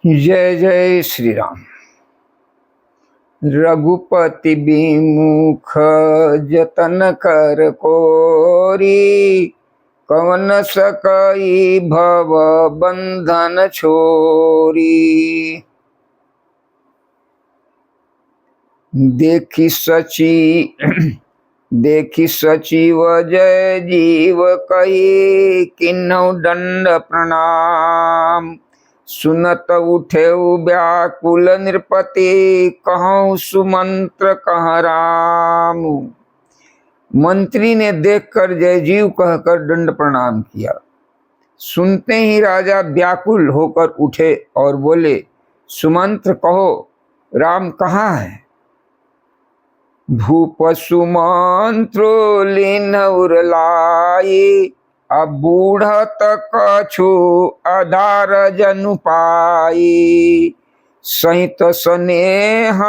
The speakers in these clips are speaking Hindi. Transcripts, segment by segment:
जय जय श्री राम। रघुपति बिमुख जतन कर कोरी, कवन सकई भव बंधन छोरी। देखी सचिव जय जीव कही, किन्हु दंड प्रणाम। सुनत उठे व्याकुल नृपति, कहूँ सुमंत्र कह राम। मंत्री ने देखकर जय जीव कहकर दंड प्रणाम किया। सुनते ही राजा व्याकुल होकर उठे और बोले, सुमंत्र कहो, राम कहाँ है? भूप सुमंत्रो लीन उरलाई, अब बूढ़ा तक छु आधार जनु पाई। सहित स्नेह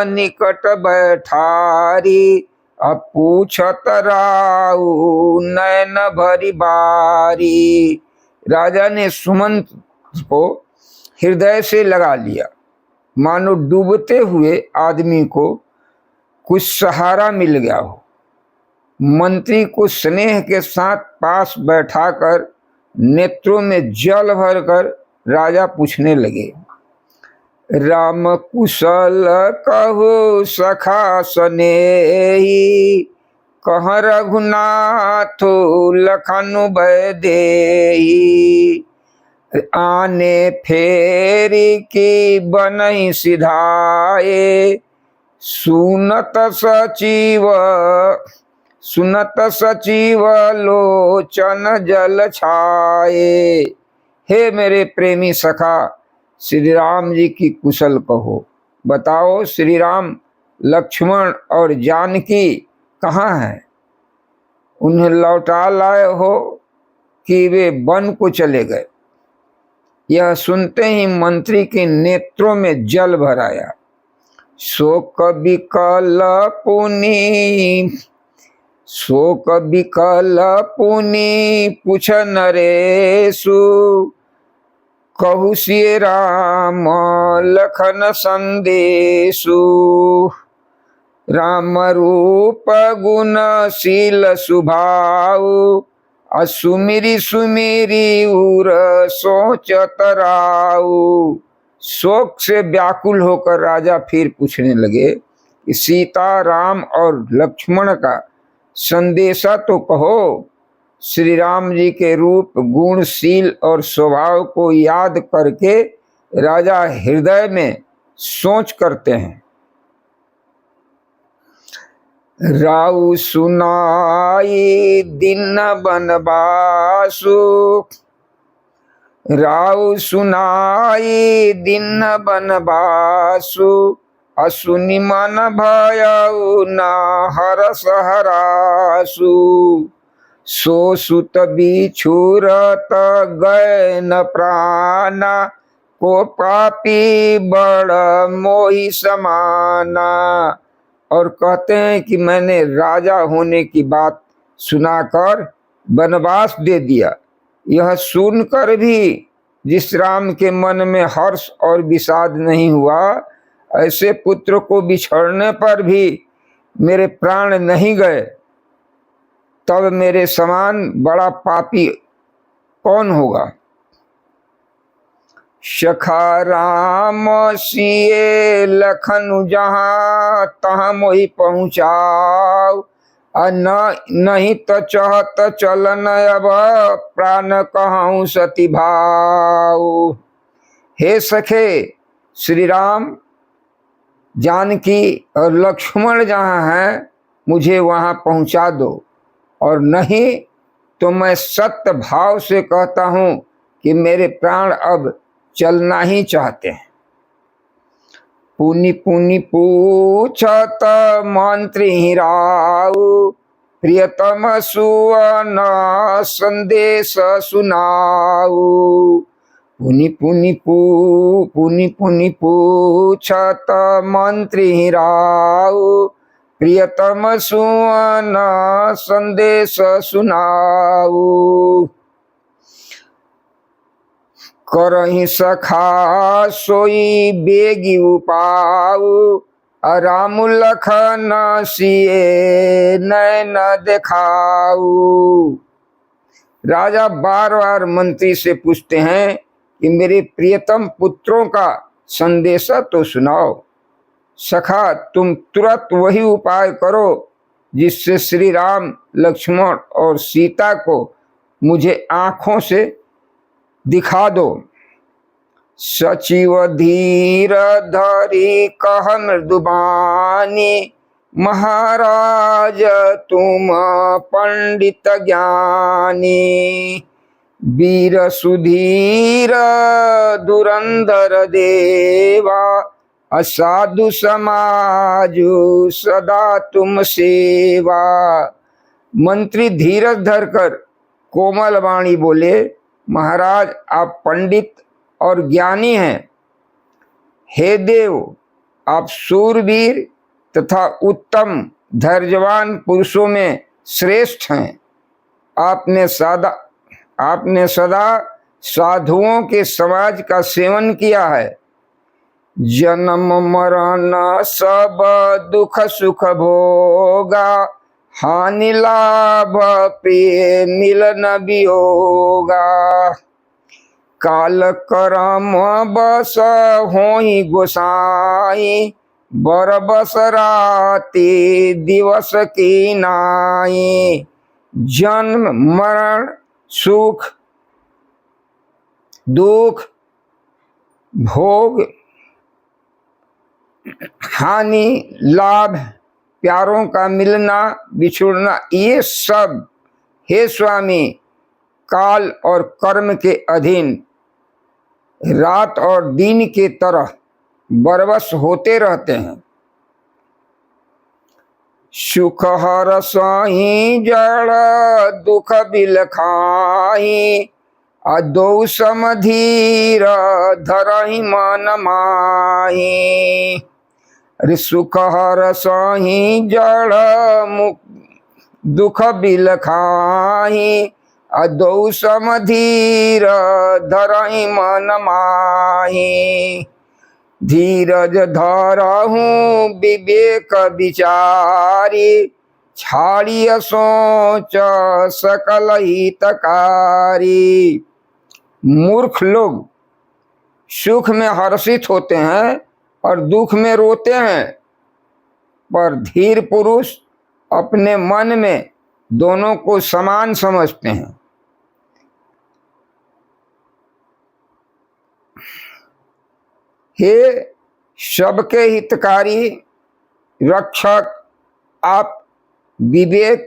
निकट बैठारी, अब पूछत राउ नैन भरी बारी। राजा ने सुमंत को हृदय से लगा लिया, मानो डूबते हुए आदमी को कुछ सहारा मिल गया हो। मंत्री को स्नेह के साथ पास बैठाकर नेत्रों में जल भरकर राजा पूछने लगे, राम कुशल कहु सखा स्नेही, कह रघुनाथ लखनु भय देही। आने फेरी की बनई सिधाए, सुनत सचिव लोचन जल छाए। हे मेरे प्रेमी सखा, श्री राम जी की कुशल कहो। बताओ श्री राम, लक्ष्मण और जानकी कहाँ हैं? उन्हें लौटा लाए हो कि वे वन को चले गए? यह सुनते ही मंत्री के नेत्रों में जल भर आया। शोक विकल पुनि पूछ नरेशु, कहु सिय राम लखन संदेशु। राम रूप गुण शील सुभाऊ, सुमिरी उर सोचत राऊ। शोक से व्याकुल होकर राजा फिर पूछने लगे कि सीता, राम और लक्ष्मण का संदेशा तो कहो। श्री राम जी के रूप, गुण, शील और स्वभाव को याद करके राजा हृदय में सोच करते हैं। राउ सुनाई दिन बनवासु, राउ सुनाई दिन बनवासु। असुनि मन भयउ न हरस हरासु। सो सुत बिछुरत गए न प्राणा, को पापी बड़ मोहि समाना। और कहते हैं कि मैंने राजा होने की बात सुनाकर वनवास दे दिया। यह सुनकर भी जिस राम के मन में हर्ष और विषाद नहीं हुआ, ऐसे पुत्र को बिछड़ने पर भी मेरे प्राण नहीं गए, तब मेरे समान बड़ा पापी कौन होगा। सखा राम सिए लखनु जहाँ, तहाँ मोहि पहुँचाओ। नहीं तो चहत चलन अब, प्राण कहूँ सती भाव। हे सखे, श्री राम, जानकी और लक्ष्मण जहाँ हैं, मुझे वहाँ पहुँचा दो, और नहीं तो मैं सत्य भाव से कहता हूँ कि मेरे प्राण अब चलना ही चाहते हैं। पुनि पुनि पूछत मंत्री राउ, प्रियतम सुवन संदेश सुनाऊ। पुनि पुनि पूछत मंत्री राउ, प्रियतम सुवन संदेश सुनाऊ। करहि सखा सोई बेगी उपाऊ, राम लखन सिए नैन दिखाऊ। राजा बार बार मंत्री से पूछते हैं कि मेरे प्रियतम पुत्रों का संदेशा तो सुनाओ। सखा, तुम तुरंत वही उपाय करो जिससे श्री राम, लक्ष्मण और सीता को मुझे आंखों से दिखा दो। सचिव धीर धरी कह मृदुबानी, महाराज तुम पंडित ज्ञानी। वीर सुधीर धुरंधर देवा, असाधु समाजु सदा तुम सेवा। मंत्री धीरज धरकर कोमल वाणी बोले, महाराज आप पंडित और ज्ञानी हैं। हे देव, आप सूरवीर तथा उत्तम धैर्यवान पुरुषों में श्रेष्ठ हैं। आपने सदा साधुओं के समाज का सेवन किया है। जन्म मरण सब दुख सुख भोगा, हानि लाभ प्रिय मिलन वियोगा। काल करम बस होई गोसाई, बर बस राति दिवस की नाई। जन्म मरण सुख दुख भोग हानि लाभ प्यारों का मिलना बिछुड़ना, ये सब हे स्वामी काल और कर्म के अधीन रात और दिन के तरह बरबस होते रहते हैं। सुख हर साही जड़ दुख बिलखाही, अदौ समधीर धरहि मन माही। सुख हर साही जड़ दुख बिलखाही, अदौ समधीर धरहि मन माही। धीरज धरहु विवेक विचारी, छाड़िय सोच सकल हितकारी। मूर्ख लोग सुख में हर्षित होते हैं और दुख में रोते हैं, पर धीर पुरुष अपने मन में दोनों को समान समझते हैं। हे सबके हितकारी रक्षक, आप विवेक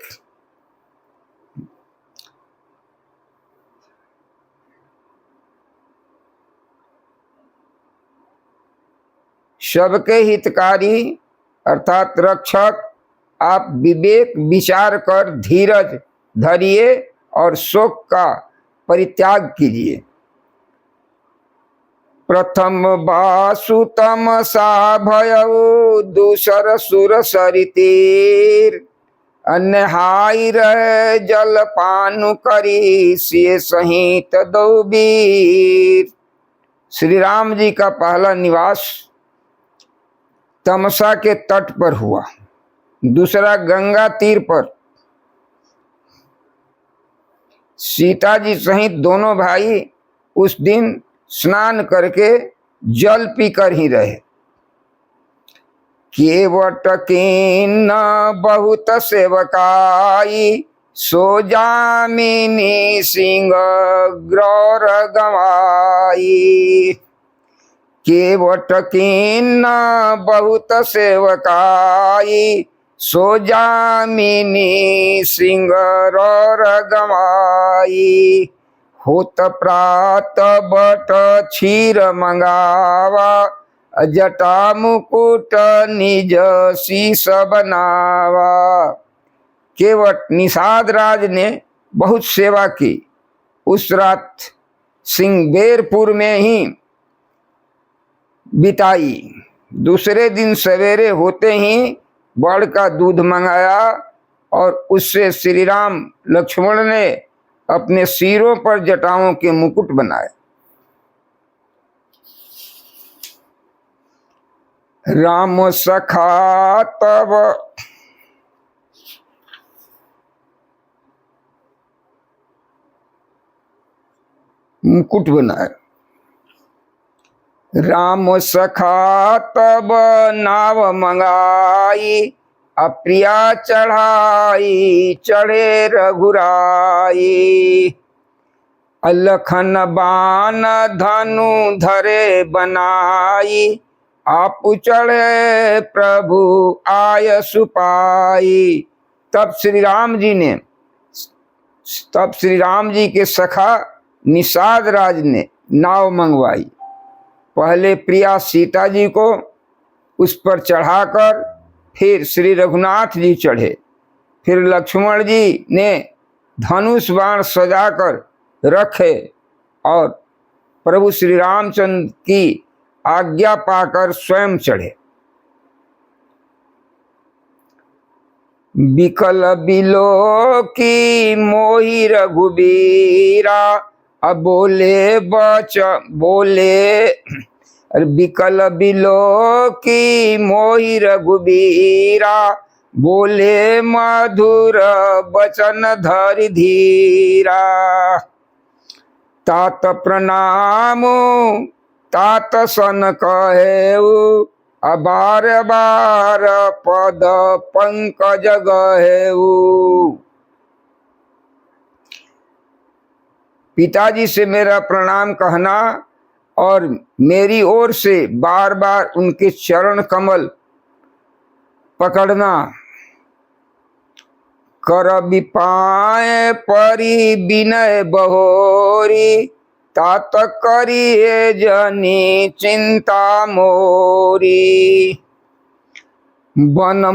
सबके हितकारी अर्थात रक्षक, आप विवेक विचार कर धीरज धरिए और शोक का परित्याग कीजिए। प्रथम बासु तमसा भयउ, दूसर सुर सरितीर। अन्हाई रह जल पानु करी, सिय सहित दो वीर। श्री राम जी का पहला निवास तमसा के तट पर हुआ, दूसरा गंगा तीर पर। सीता जी सहित दोनों भाई उस दिन स्नान करके जल पीकर ही रहे। केवट किन्न बहुत सेवकाई, सो जामिनी सिंह ग्रौर गवाई। केवट किन्न बहुत सेवकाई, सो जामिनी सिंह ग्रौर गवाई। होत प्रात बट क्षीर मंगावा, जटा मुकुट निज शीस बनावा। केवट निषाद राज ने बहुत सेवा की। उस रात सिंहबेरपुर में ही बिताई। दूसरे दिन सवेरे होते ही बड़ का दूध मंगाया और उससे श्री राम लक्ष्मण ने अपने सिरों पर जटाओं के मुकुट बनाए। राम सखा तब मुकुट बनाए। राम सखा तब नाव मंगाई, अप्रिया चढ़ाई चढ़े रघुराई। अलखन बान धनु धरे बनाई, आप चढ़े प्रभु आय सुपाई। तब श्री राम जी के सखा निषाद राज ने नाव मंगवाई। पहले प्रिया सीता जी को उस पर चढ़ाकर फिर श्री रघुनाथ जी चढ़े, फिर लक्ष्मण जी ने धनुष बाण सजाकर रखे और प्रभु श्री रामचंद्र की आज्ञा पाकर स्वयं चढ़े। बिकल बिलो की मोहि रघुबीरा, अब बोले बिकल बिलो की मोहि रघुबीरा, बोले मधुर बचन धरि धीरा। तात प्रणाम तात सन कहेऊ, अबार बार पद पंकज गहेऊ। पिताजी से मेरा प्रणाम कहना और मेरी ओर से बार बार उनके चरण कमल पकड़ना। कर बिपाए परी विनय बहोरी, तात करिए जनी चिंता मोरी। बन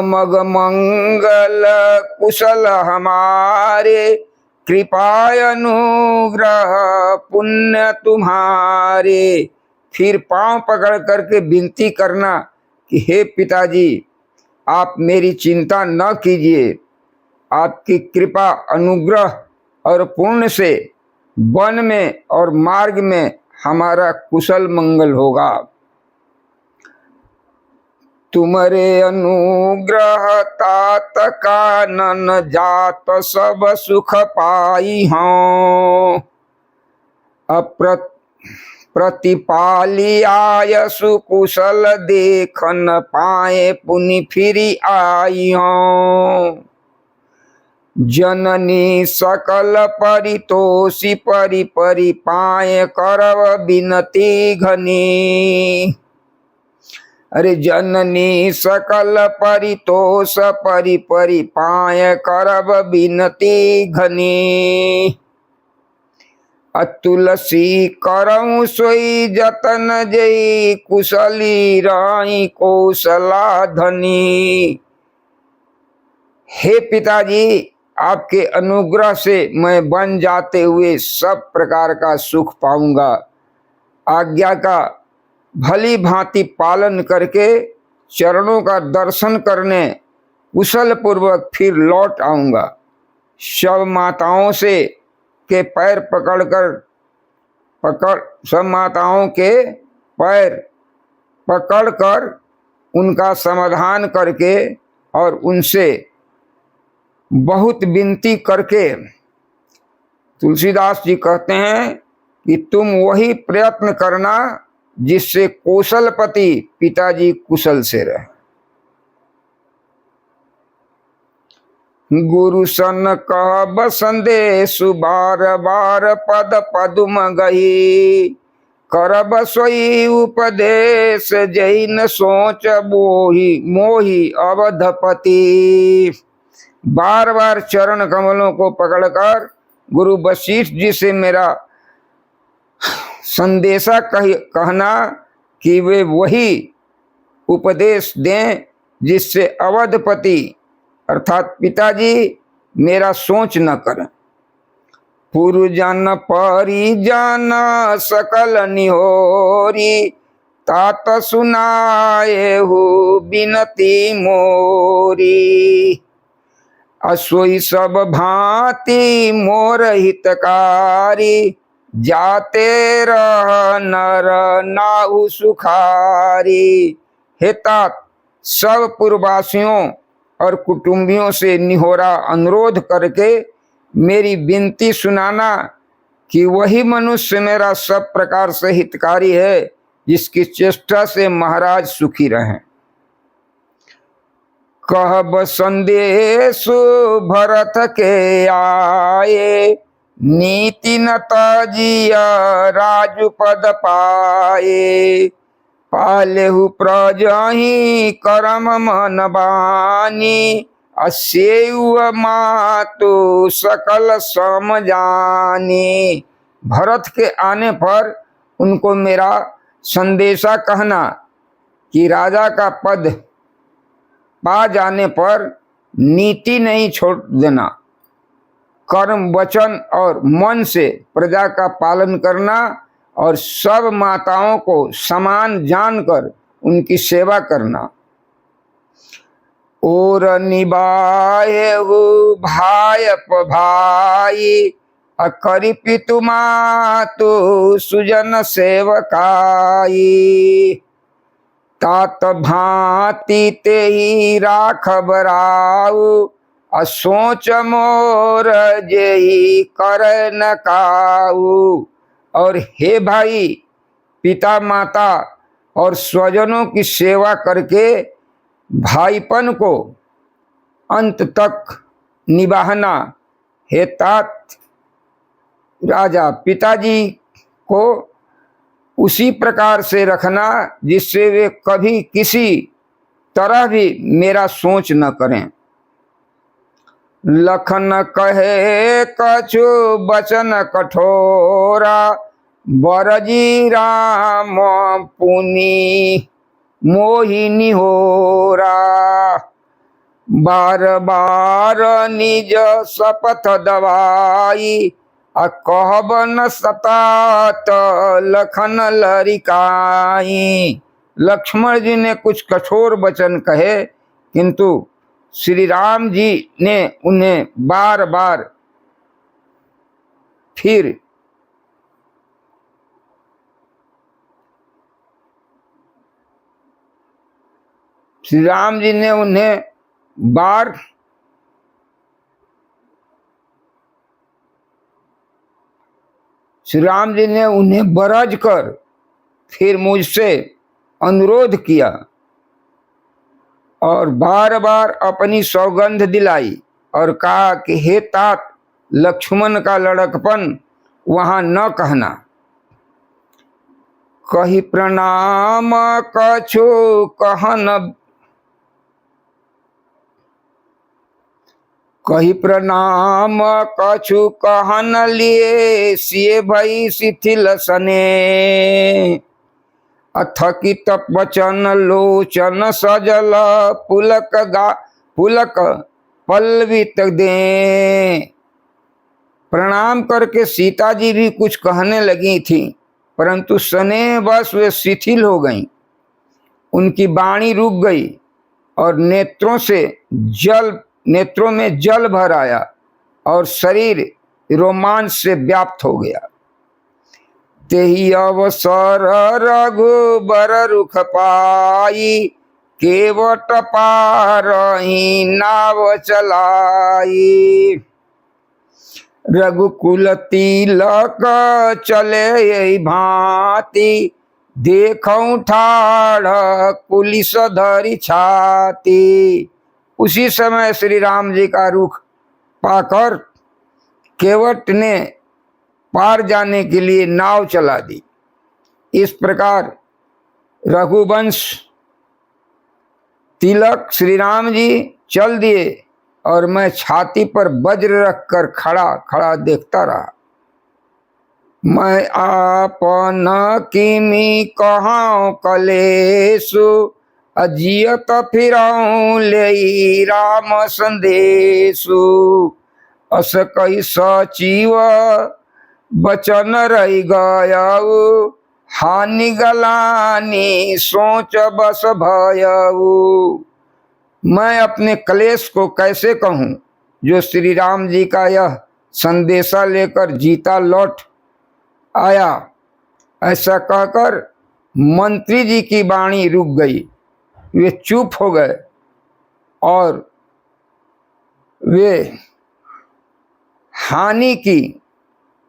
मग मंगल कुशल हमारे, कृपाय अनुग्रह पुण्य तुम्हारे। फिर पांव पकड़ करके विनती करना कि हे पिताजी, आप मेरी चिंता न कीजिए, आपकी कृपा अनुग्रह और पुण्य से वन में और मार्ग में हमारा कुशल मंगल होगा। तुम्हारे अनुग्रह तात कानन जात, सब सुख पाई हूँ। प्रतिपाली आय सुकुशल, देखन पाए पुनि फिरी आई हूँ। जननी सकल परितोषी, परि परि पाए करव बिनती घनी। अरे जननी सकल परितोष, परि परि पाए करव बिनती घनी। अतुलसी करऊँ सोई जतन जई, कुशली राई कौशला धनी। हे पिताजी, आपके अनुग्रह से मैं बन जाते हुए सब प्रकार का सुख पाऊंगा। आज्ञा का भली भांति पालन करके चरणों का दर्शन करने कुशल पूर्वक फिर लौट आऊंगा। सब माताओं से के पैर सब माताओं के पैर पकड़कर उनका समाधान करके और उनसे बहुत विनती करके, तुलसीदास जी कहते हैं कि तुम वही प्रयत्न करना जिससे कौशलपति पिताजी कुशल से रहे। गुरु सन कह संदेशु, बार बार पद पदुम गही। करब सोई उपदेश, जैन सोच मोही अवधपति। बार बार चरण कमलों को पकड़कर गुरु वशिष्ठ जी से मेरा संदेशा कहना कि वे वही उपदेश दें जिससे अवधपति अर्थात पिताजी मेरा सोच न करें। पुरजन परिजन सकल निहोरी, तात सुनाए हो बिनती मोरी। असोई सब भांति मोर हितकारी, जाते रह नर नाहु सुखारी। हे तात, सब पूर्ववासियों और कुटुंबियों से निहोरा अनुरोध करके मेरी विनती सुनाना कि वही मनुष्य मेरा सब प्रकार से हितकारी है, जिसकी चेष्टा से महाराज सुखी रहें। कहब संदेश भरत के आए, नीति न तजिया राजपद पाए। पालेहु प्रजहि करम मन बानी, असेउ मातु सकल सम जानी। भरत के आने पर उनको मेरा संदेशा कहना कि राजा का पद पा जाने पर नीति नहीं छोड़ देना, कर्म वचन और मन से प्रजा का पालन करना और सब माताओं को समान जानकर उनकी सेवा करना। और निभाए हो भायप भाई, अकरि पितु मातु सुजन सेवकाई। तात भांति ते ही राखब राउ, असोच मोर जेहि कर न काऊ। और हे भाई, पिता माता और स्वजनों की सेवा करके भाईपन को अंत तक निभाना। हे तात, राजा पिताजी को उसी प्रकार से रखना जिससे वे कभी किसी तरह भी मेरा सोच न करें। लखन कहे कछु बचन कठोरा, बरजी राम पुनि मोहिनी होरा। बार बार निज शपथ दवाई, कहब न सतात लखन लरिकाई। लक्ष्मण जी ने कुछ कठोर वचन कहे, किंतु श्री राम जी ने उन्हें बार बार फिर श्री राम जी ने उन्हें बरज कर फिर मुझसे अनुरोध किया और बार बार अपनी सौगंध दिलाई और कहा कि हे तात, लक्ष्मण का लड़कपन वहां न कहना। कही प्रणाम कछु कहन, कही प्रणाम कछु कहन लिए, सिए भई शिथिल सने। अथकित वचन लोचन सजल, पुलक पल्लवित दे। प्रणाम करके सीता जी भी कुछ कहने लगी थी, परंतु स्नेह बस वे शिथिल हो गईं। उनकी वाणी रुक गई और नेत्रों में जल भर आया और शरीर रोमांच से व्याप्त हो गया। तेहि अवसर रघुबर रुख पाई, केवट पारहि नाव चलाई। रघुकुल तिलक चले यही भांति, देखऊं ठाढ़ पुलिस धरी छाती। उसी समय श्री राम जी का रुख पाकर केवट ने पार जाने के लिए नाव चला दी। इस प्रकार रघुवंश तिलक श्री राम जी चल दिए और मैं छाती पर वज्र रखकर खड़ा देखता रहा। मैं आपन किमी कहां कलेसु, अजियत फिरऊं ले राम संदेशु। अस कई सचिव बचन रही गयऊ, हानि गलानी सोच बस भयऊ। मैं अपने कलेश को कैसे कहूँ जो श्री राम जी का यह संदेशा लेकर जीता लौट आया। ऐसा कहकर मंत्री जी की वाणी रुक गई। वे चुप हो गए और वे हानि की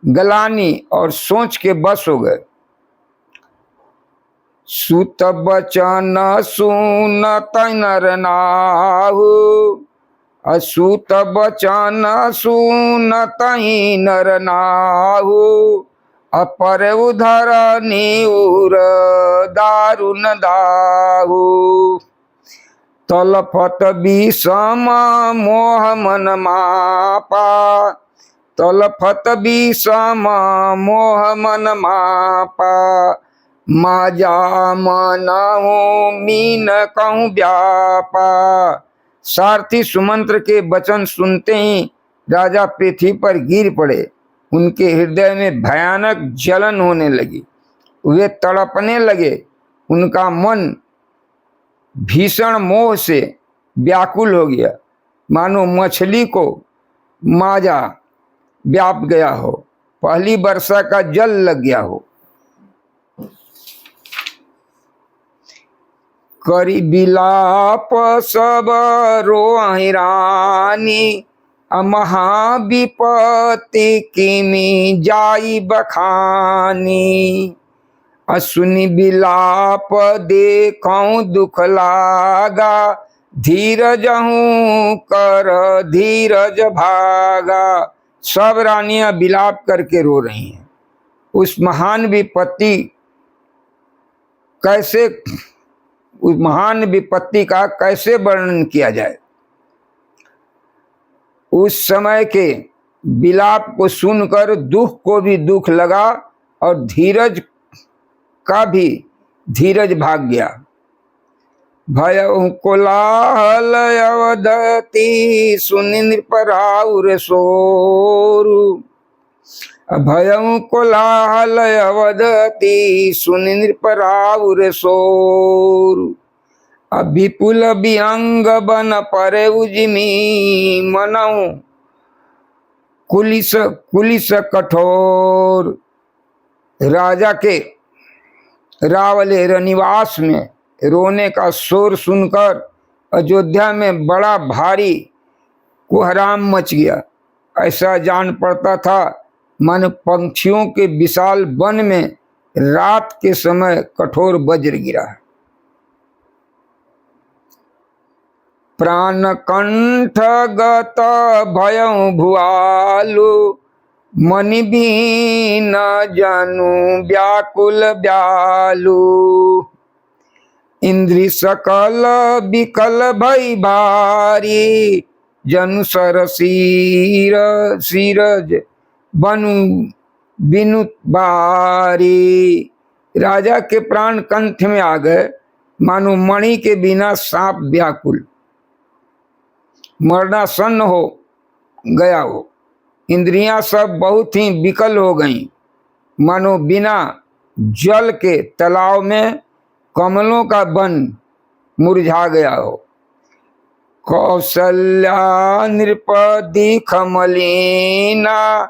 गलानी और सोच के बस हो गए। सुत बचन सुनत नर नाहु, असूत बचन सुनत नर नाहु, अपर उधर नीउर दारुन दाहु। तलफत विषम मोह मन मापा, तलफत विषम मोह मन मापा, माजा मनहु मीन कहूँ व्यापा। सारथी सुमंत्र के वचन सुनते ही राजा पृथ्वी पर गिर पड़े। उनके हृदय में भयानक जलन होने लगी। वे तड़पने लगे। उनका मन भीषण मोह से व्याकुल हो गया, मानो मछली को माजा व्याप गया हो, पहली वर्षा का जल लग गया हो। करी बिलाप सब रोहि रानी, महाविपत्ति किमी जाई बखानी। असुनि बिलाप देखऊं दुख लागा, धीरजहूं कर धीरज भागा। सब रानियां बिलाप करके रो रही हैं। उस महान विपत्ति का कैसे वर्णन किया जाए। उस समय के विलाप को सुनकर दुख को भी दुख लगा और धीरज का भी धीरज भाग गया। भयउ कोलाहल अवदति सुनि नृपराउर सोरु, भयउ कोलाहल अवदति सुनि नृपराउर सोरु। विपुल विहंग बन परे उजिमी, मनऊ कुलिस कठोर। राजा के रावले रनिवास में रोने का शोर सुनकर अयोध्या में बड़ा भारी कोहराम मच गया। ऐसा जान पड़ता था मन पंछियों के विशाल वन में रात के समय कठोर वज्र गिरा है। प्राण कंठ गत भयउ भुआलु, मनि बीन जनु व्याकुल व्यालु। इंद्रि सकल विकल भई भारी, जनु सर सीरज बनु बिनु बारी। राजा के प्राण कंठ में आ गए, मानो मणि के बिना सांप व्याकुल, मरणासन्न हो गया हो। इंद्रियां सब बहुत ही विकल हो गईं, मानो बिना जल के तालाब में कमलों का वन मुरझा गया हो। कौशल्या नृपति खमलीना,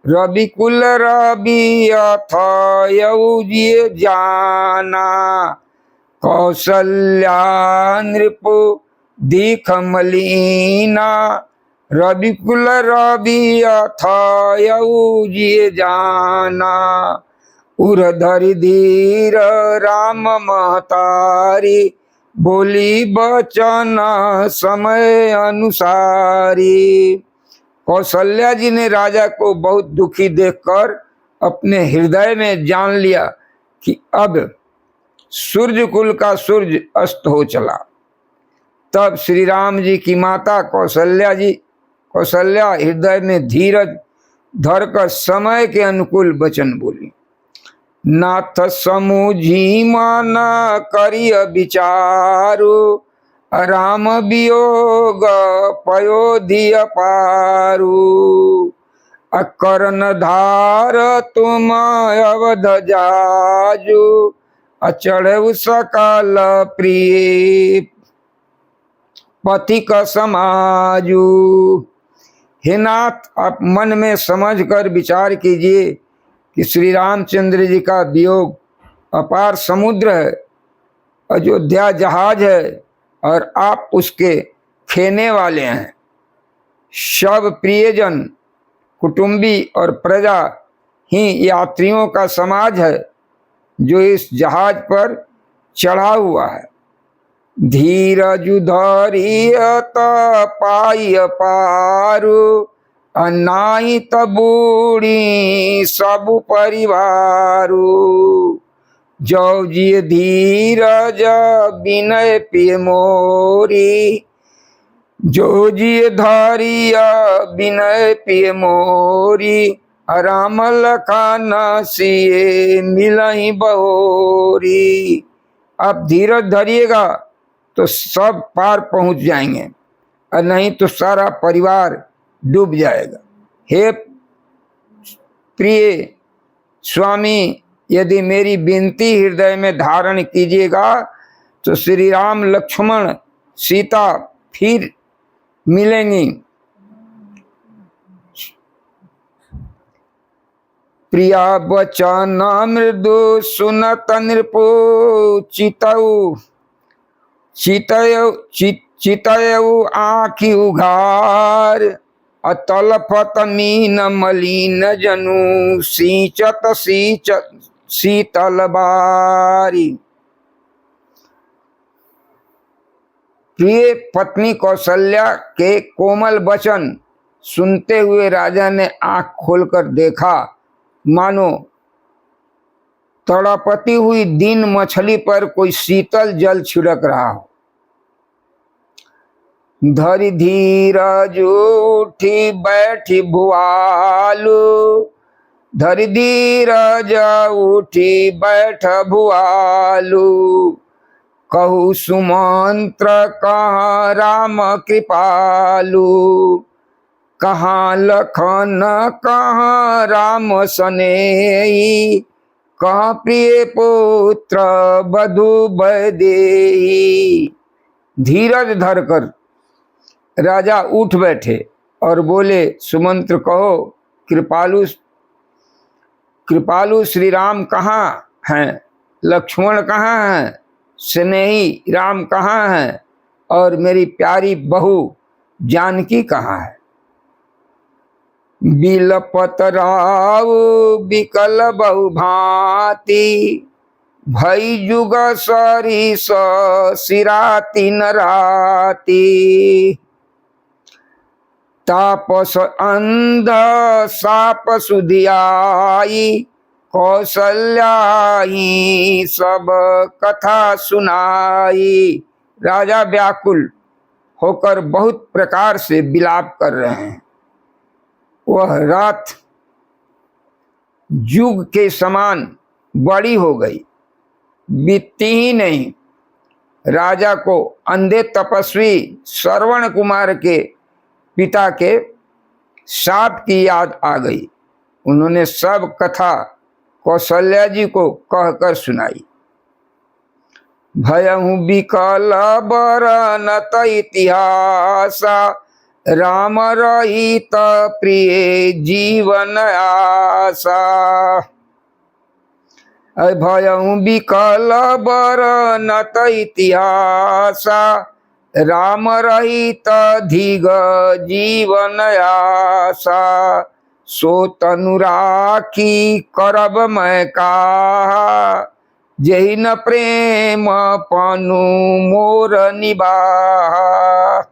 रविकुल रवि अथयउजिए जाना। कौशल्या नृपति खमलीना, रविकुल रवि अथयउजिए जाना। उरधरि धीर राम महतारी, बोली बचन समय अनुसारी। कौशल्या जी ने राजा को बहुत दुखी देखकर अपने हृदय में जान लिया कि अब सूर्य कुल का सूर्य अस्त हो चला। तब श्री राम जी की माता कौशल्या हृदय में धीरज धरकर समय के अनुकूल वचन बोली। नाथ समुझी मन करिय विचारु, राम वियोग पयोधि अपारु। अकरन धार तुम अवध जाजु, अचढ़ सकल प्रिय पति का समाजू। हे नाथ, आप मन में समझ कर विचार कीजिए कि श्री रामचंद्र जी का वियोग अपार समुद्र है, अयोध्या जहाज है और आप उसके खेने वाले हैं। सब प्रियजन, कुटुंबी और प्रजा ही यात्रियों का समाज है जो इस जहाज पर चढ़ा हुआ है। धीरज धरियत पाई पारू, अनाई तबूढ़ी सब परिवारू। जो जिय धीरज विनय पिय मोरी, जो जिय धरिया विनय पिय मोरी। राम लखन सिए मिलहि बहोरी। आप धीरज धरिएगा तो सब पार पहुंच जाएंगे, और नहीं तो सारा परिवार डूब जाएगा। हे प्रिय स्वामी, यदि मेरी विनती हृदय में धारण कीजिएगा तो श्री राम लक्ष्मण सीता फिर मिलेंगी। प्रिया बचन मृदु सुनत नृपु, चितऊ चितयऊ आँखि उघार। अतलफत मीन मलिन जनु, सींचत शीतल बारी। प्रिय पत्नी कौशल्या के कोमल वचन सुनते हुए राजा ने आंख खोलकर देखा, मानो तड़पती हुई दीन मछली पर कोई शीतल जल छिड़क रहा हो। धरि धीरज उठी बैठी भुआलू, धरि धीरज उठी बैठ भुआलू। कहु सुमंत्र कहाँ राम कृपालु, कहाँ लखन कहाँ राम सनेही। कहाँ प्रिय पुत्र बधु वैदेही। धीरज धरकर राजा उठ बैठे और बोले, सुमंत्र कहो, कृपालु श्री राम कहाँ हैं, लक्ष्मण कहाँ हैं, स्नेही राम कहाँ हैं, और मेरी प्यारी बहू जानकी कहाँ है। बिलपत राव बिकल बहु भांति, भई जुग सरिस सिराती नराती। तापस अंध साप सुधियाई, कौशल्याही सब कथा सुनाई। राजा व्याकुल होकर बहुत प्रकार से विलाप कर रहे हैं। वह रात युग के समान बड़ी हो गई, बीतती ही नहीं। राजा को अंधे तपस्वी श्रवण कुमार के पिता के शाप की याद आ गई। उन्होंने सब कथा कौशल्या जी को कहकर सुनाई। भयहु बिकल बरनत इतिहासा, राम रहित प्रिय जीवन आशा। भयहु बिकल बरनत इतिहासा, राम रहित धीग जीवन आशा। सो तनु राखी करब मैं काहा, जहि न प्रेम पनु मोर निबाहा।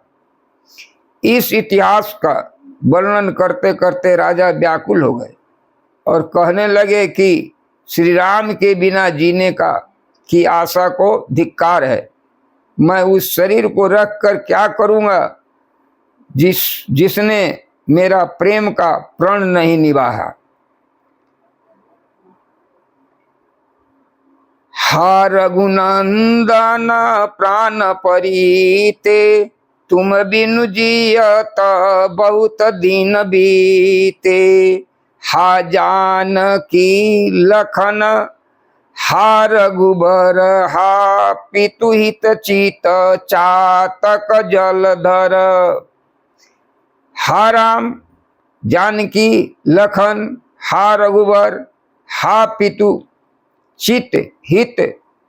इस इतिहास का वर्णन करते करते राजा व्याकुल हो गए और कहने लगे कि श्री राम के बिना जीने की आशा को धिक्कार है। मैं उस शरीर को रख कर क्या करूंगा जिसने मेरा प्रेम का प्रण नहीं निभाया। हा रघुनंदन प्राण परीते, तुम बिनु जियत बहुत दिन बीते। हा जानकी लखन हा रघुबर, हा पितुहित चित चातक जलधर। हा राम, जानकी, लखन, हा रघुबर, हा पितु चित हित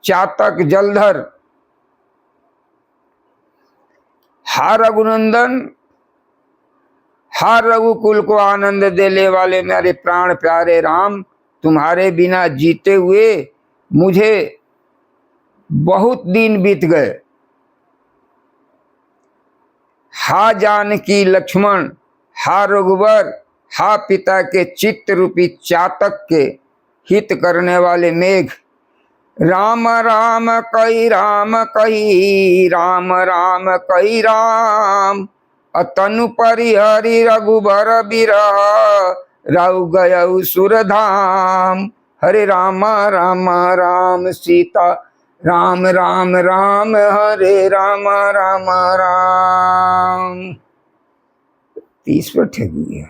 चातक जलधर। हा रघुनंदन, हा रघुकुल को आनंद देने वाले मेरे प्राण प्यारे राम, तुम्हारे बिना जीते हुए मुझे बहुत दिन बीत गए। हा जानकी लक्ष्मण, हा रघुवर, हा पिता के चित्त रूपी चातक के हित करने वाले मेघ। राम राम कई राम कही, राम राम कई राम, अतनु परिहरि रघुबर बिरह, रघु गयउ सुरधाम। हरे राम राम राम सीता राम राम राम, हरे राम राम राम। 30 पर ठेक गया।